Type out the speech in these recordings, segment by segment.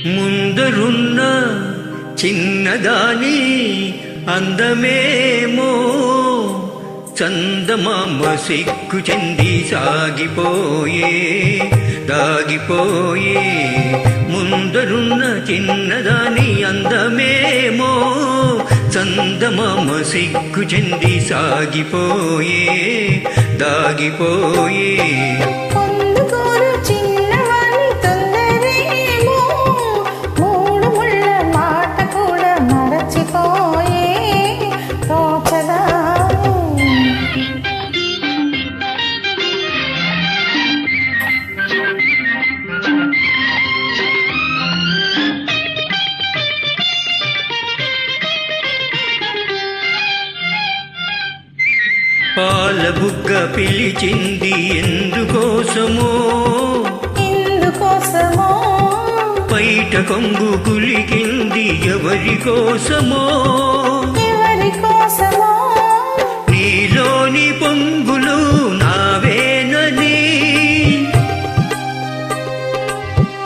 ముందరున్న చిన్నదాని అందమేమో చందమామ సిగ్గు చెంది సాగిపోయే దాగిపోయే. ముందరున్న చిన్నదాని అందమేమో చందమామ సిగ్గు చెంది సాగిపోయే దాగిపోయే. పాల బుగ్గ పిలిచింది ఎందుకోసమో పైట కొంగు కులికింది ఎవరి కోసమో నీలోని పొంగులు నావేనని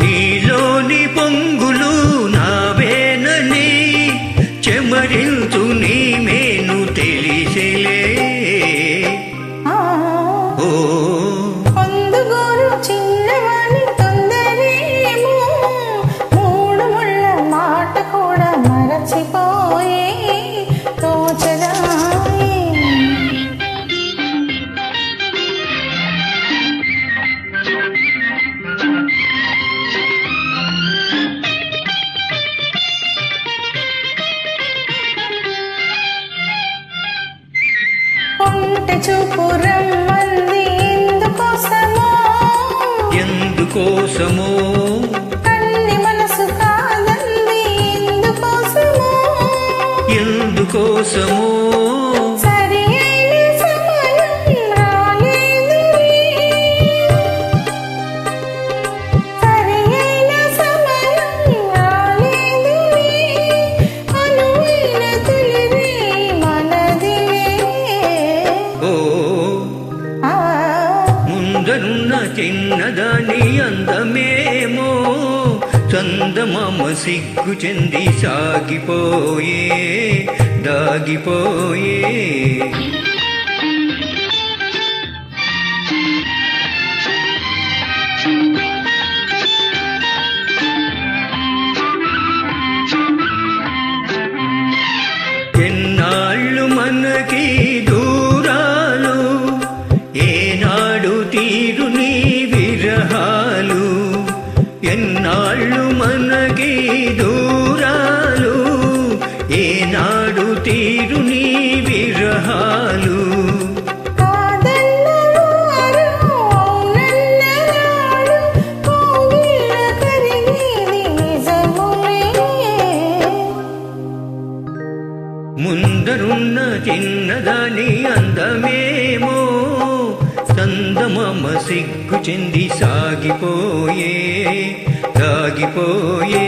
నీలోని పొంగులు నావేనని చెమరించు నీ మేను తెలిసెలే. చూపు రమ్మంది ఎందుకోసమో కన్ని మనసు కాదంది ఎందుకోసమో సరి అయిన సమయం రాలేదు సరి అయిన సమయం రాలేదు అనువైన తొలివే మనదివే. ముందరున్న చిన్నదాని అందమేమో చందమామ సిగ్గు చెంది సాగిపోయే దాగిపోయే. ఎన్నాళ్ళు మనకి దూరాలు ఏనాడు తీరు నీ విరహాలు. ఎన్నాళ్ళు మనకి దూరాలు ఏనాడు తీరు నీ విరహాలు. ముందరున్న చిన్నదాని అందమేమో చందమామ సిగ్గు చెంది సాగిపోయే దాగిపోయే.